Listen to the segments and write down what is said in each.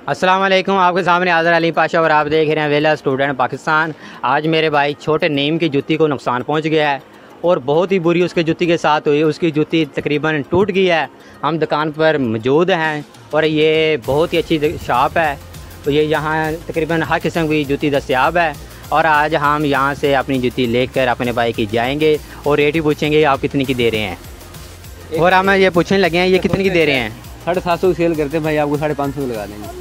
अस्सलाम वालेकुम, आपके सामने हाज़िर अली पाशा और आप देख रहे हैं वेला स्टूडेंट पाकिस्तान। आज मेरे भाई छोटे नीम की जूती को नुकसान पहुंच गया है और बहुत ही बुरी उसकी जूती के साथ हुई। उसकी जूती तकरीबन टूट गई है। हम दुकान पर मौजूद हैं और ये बहुत ही अच्छी शॉप है। तो ये यहाँ तकरीबन हर किस्म की जूती दस्तयाब है और आज हम यहाँ से अपनी जूती लेकर अपने भाई की जाएंगे और रेट ही पूछेंगे आप कितनी की दे रहे हैं। और हम ये पूछने लगे हैं ये कितनी की दे रहे हैं। 750 की सेल करते हैं भाई, आपको 550 लगा देंगे।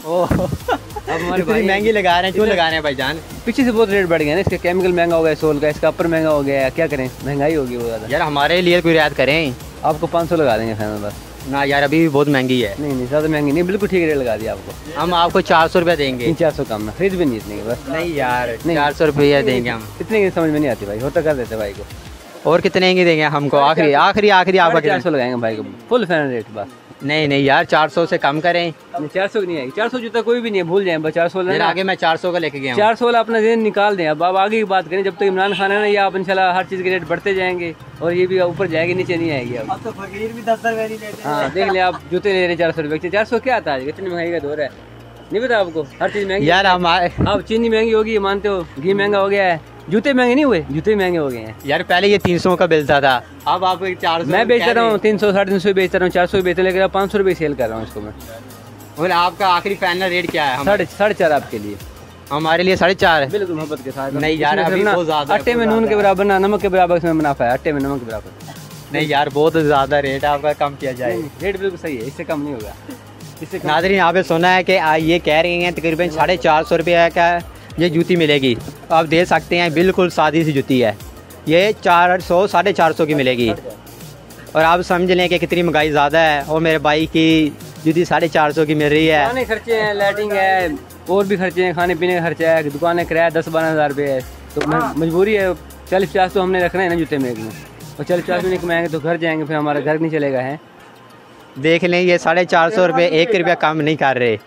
ओह अब हमारे भाई महंगी लगा रहे हैं, क्यों लगा रहे हैं भाईजान? पीछे से बहुत रेट बढ़ गया ना, इसका केमिकल महंगा हो गया, सोल का, इसका अपर महंगा हो गया है। क्या करें, महंगाई होगी बहुत ज़्यादा। यार हमारे लिए कोई रियायत करें। आपको 500 लगा देंगे फाइनल बस। ना यार अभी भी बहुत महंगी है। नहीं ज़्यादा महंगी नहीं, बिल्कुल ठीक रेट लगा दिया आपको। हम आपको 400 रुपये देंगे। 400 कम ना, खरीद भी नहीं इतने की बस। नहीं यार 400 रुपये देंगे हम। इतने की समझ में नहीं आती भाई, होता कर देते भाई को। और कितने की देंगे हमको? आखिरी आपका 400 लगाएंगे भाई को, फुल फाइनल रेट बस। नहीं यार 400 से कम करें। 400 की नहीं आएगी, 400 जूता कोई भी नहीं है, भूल जाए बस। 400 वाला आगे मैं 400 का लेके गया। 400 वाला अपना दिन निकाल दें। अब आगे की बात करें, जब तक इमरान खान है ना, या आप इंशाल्लाह हर चीज़ के रेट बढ़ते जाएंगे और ये भी ऊपर जाएगी, नीचे नहीं आएगी। अब तो फकीर भी 10 रुपए नहीं लेते। हाँ देख ले, आप जूते ले रहे 400 रुपये। 400 क्या आता है, इतनी महंगाई का दौर है, नहीं पता आपको? हर चीज़ महंगी यार हमारे। अब चीनी महंगी होगी, मानते हो, घी महंगा हो गया है, जूते महंगे नहीं हुए, जूते महंगे हो गए हैं। यार पहले ये 300 का मिलता था, अब आप 400। मैं बेच रहा हूँ 300 350 बेच रहा हूँ, 400 बेच, लेकिन 500 रुपये सेल कर रहा हूँ इसको मैं। और आपका आखिरी फाइनल रेट क्या है? 4.5 आपके लिए। हमारे लिए 4.5 बिल्कुल मोहब्बत के साथ। नहीं यार अभी बहुत ज़्यादा। आटे में नून के बराबर ना, नमक के बराबर इसमें मुनाफा है, आटे में नमक के बराबर। नहीं यार बहुत ज़्यादा रेट है आपका, कम किया जाए। रेट बिल्कुल सही है, इससे कम नहीं होगा। इससे नाज़रीन यहाँ पे सुना है कि ये कह रही हैं तकरीबन 450 रुपये का ये जूती मिलेगी। आप देख सकते हैं बिल्कुल सादी सी जूती है, ये 400 450 की मिलेगी। और आप समझ लें कि कितनी महंगाई ज़्यादा है और मेरे भाई की जूती 450 की मिल रही है। खाने खर्चे हैं, लाइटिंग है, और भी खर्चे हैं, खाने पीने का खर्चा है, दुकान किराया 10-12 हज़ार रुपये है। तो मजबूरी है, 40-50 तो हमने रखना है ना जूते में एक में, और 40-50 में नहीं कमाएंगे तो घर जाएंगे, फिर हमारा घर नहीं चलेगा है। देख लें ये 450 रुपये 1 रुपया कम नहीं कर रहे।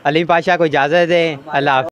अली पाशा को इजाज़त दें। अल्लाह।